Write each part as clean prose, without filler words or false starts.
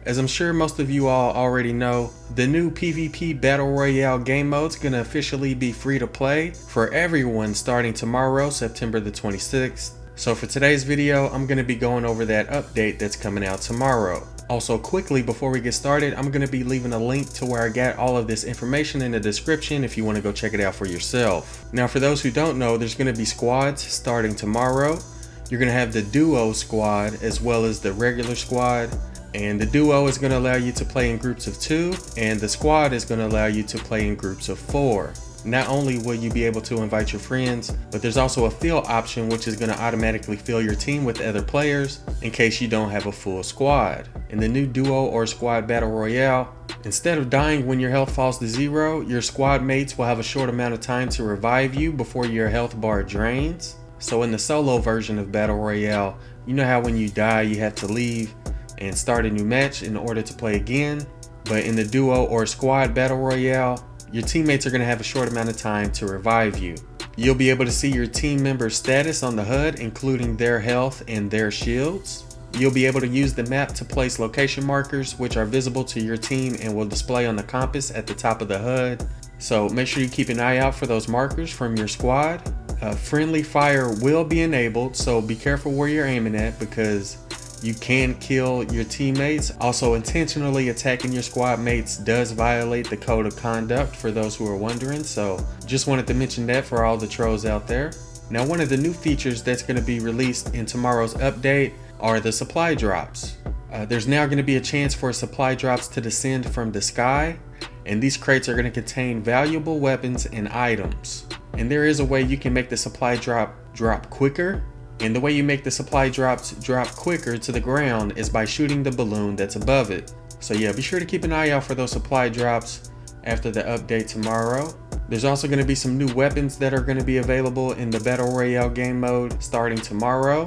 As I'm sure most of you all already know, the new PvP Battle Royale game mode is going to officially be free to play for everyone starting tomorrow, September the 26th. So for today's video, I'm going to be going over that update that's coming out tomorrow. Also quickly before we get started, I'm going to be leaving a link to where I got all of this information in the description if you want to go check it out for yourself. Now for those who don't know, there's going to be squads starting tomorrow. You're going to have the duo squad as well as the regular squad. And the duo is going to allow you to play in groups of 2, and the squad is going to allow you to play in groups of 4. Not only will you be able to invite your friends, but there's also a fill option which is going to automatically fill your team with other players in case you don't have a full squad. In the new duo or squad battle royale, instead of dying when your health falls to 0, your squad mates will have a short amount of time to revive you before your health bar drains. So in the solo version of battle royale, you know how when you die you have to leave and start a new match in order to play again? But in the duo or squad battle royale, your teammates are going to have a short amount of time to revive you. You'll be able to see your team member's status on the HUD, including their health and their shields. You'll be able to use the map to place location markers which are visible to your team and will display on the compass at the top of the HUD. So make sure you keep an eye out for those markers from your squad. Friendly fire will be enabled, so be careful where you're aiming at because you can kill your teammates. Also, intentionally attacking your squad mates does violate the code of conduct for those who are wondering, so just wanted to mention that for all the trolls out there. Now, one of the new features that's going to be released in tomorrow's update are the supply drops. There's now going to be a chance for supply drops to descend from the sky, and these crates are going to contain valuable weapons and items. And there is a way you can make the supply drop quicker. And the way you make the supply drops drop quicker to the ground is by shooting the balloon that's above it. So yeah, be sure to keep an eye out for those supply drops after the update tomorrow. There's also going to be some new weapons that are going to be available in the Battle Royale game mode starting tomorrow.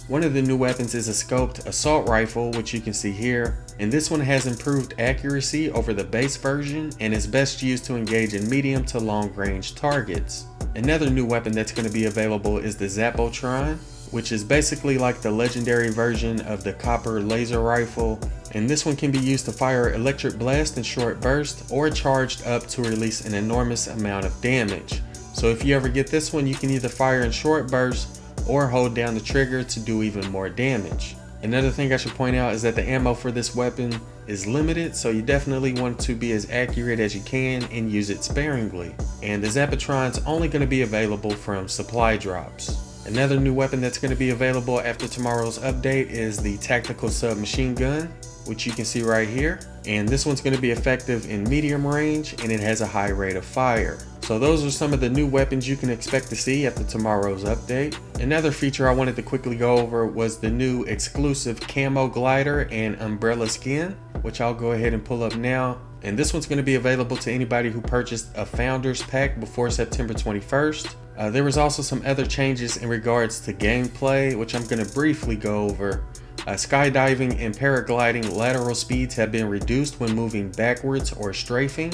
One of the new weapons is a scoped assault rifle, which you can see here. And this one has improved accuracy over the base version and is best used to engage in medium to long range targets. Another new weapon that's going to be available is the Zapotron, which is basically like the legendary version of the copper laser rifle, and this one can be used to fire electric blast in short bursts or charged up to release an enormous amount of damage. So if you ever get this one, you can either fire in short bursts or hold down the trigger to do even more damage. Another thing I should point out is that the ammo for this weapon is limited, so you definitely want to be as accurate as you can and use it sparingly. And the Zapotron's only going to be available from supply drops. Another new weapon that's going to be available after tomorrow's update is the tactical submachine gun, which you can see right here. And this one's going to be effective in medium range and it has a high rate of fire. So those are some of the new weapons you can expect to see after tomorrow's update. Another feature I wanted to quickly go over was the new exclusive camo glider and umbrella skin, which I'll go ahead and pull up now. And this one's going to be available to anybody who purchased a founders pack before September 21st. There was also some other changes in regards to gameplay, which I'm going to briefly go over. Skydiving and paragliding lateral speeds have been reduced when moving backwards or strafing.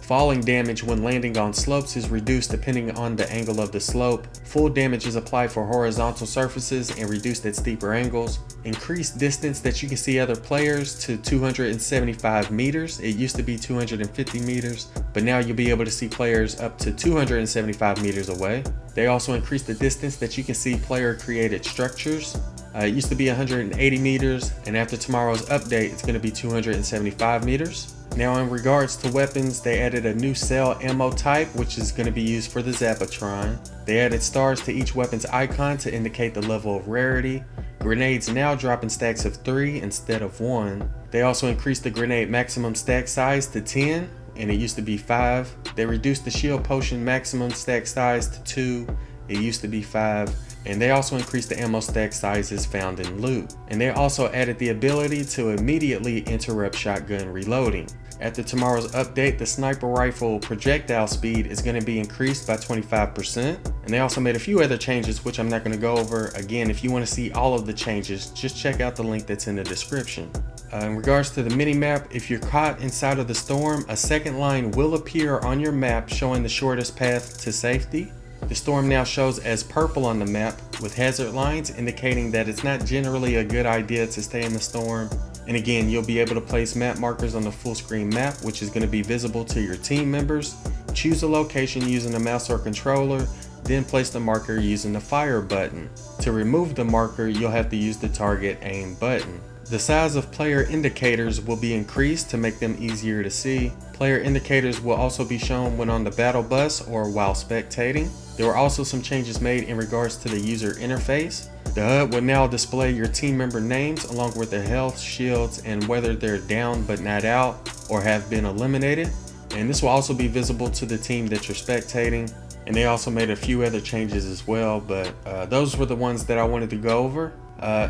Falling damage when landing on slopes is reduced depending on the angle of the slope. Full damage is applied for horizontal surfaces and reduced at steeper angles. Increased distance that you can see other players to 275 meters. It used to be 250 meters, but now you'll be able to see players up to 275 meters away. They also increased the distance that you can see player created structures. It used to be 180 meters, and after tomorrow's update, it's going to be 275 meters. Now in regards to weapons, they added a new cell ammo type, which is going to be used for the Zapotron. They added stars to each weapon's icon to indicate the level of rarity. Grenades now drop in stacks of 3 instead of 1. They also increased the grenade maximum stack size to 10, and it used to be 5. They reduced the shield potion maximum stack size to 2. It used to be 5. And they also increased the ammo stack sizes found in loot. And they also added the ability to immediately interrupt shotgun reloading. After tomorrow's update, the sniper rifle projectile speed is going to be increased by 25%. And they also made a few other changes, which I'm not going to go over. Again, if you want to see all of the changes, just check out the link that's in the description. In regards to the minimap, if you're caught inside of the storm, a second line will appear on your map showing the shortest path to safety. The storm now shows as purple on the map with hazard lines indicating that it's not generally a good idea to stay in the storm. And again, you'll be able to place map markers on the full screen map, which is going to be visible to your team members. Choose a location using the mouse or controller, then place the marker using the fire button. To remove the marker, you'll have to use the target aim button. The size of player indicators will be increased to make them easier to see. Player indicators will also be shown when on the battle bus or while spectating. There were also some changes made in regards to the user interface. The HUD will now display your team member names along with their health, shields, and whether they're down but not out or have been eliminated. And this will also be visible to the team that you're spectating. And they also made a few other changes as well, but those were the ones that I wanted to go over.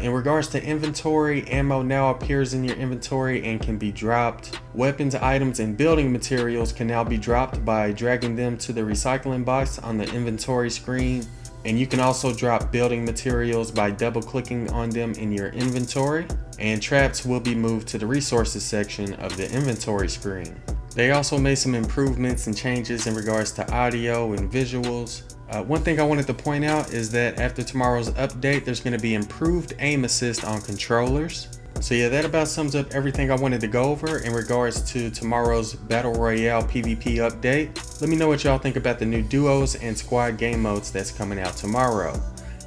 In regards to inventory, ammo now appears in your inventory and can be dropped. Weapons, items, and building materials can now be dropped by dragging them to the recycling box on the inventory screen. And you can also drop building materials by double clicking on them in your inventory. And traps will be moved to the resources section of the inventory screen. They also made some improvements and changes in regards to audio and visuals. One thing I wanted to point out is that after tomorrow's update, there's going to be improved aim assist on controllers. So yeah, that about sums up everything I wanted to go over in regards to tomorrow's Battle Royale PvP update. Let me know what y'all think about the new duos and squad game modes that's coming out tomorrow.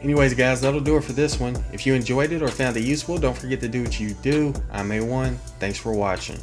Anyways guys, that'll do it for this one. If you enjoyed it or found it useful, don't forget to do what you do. I'm A1. Thanks for watching.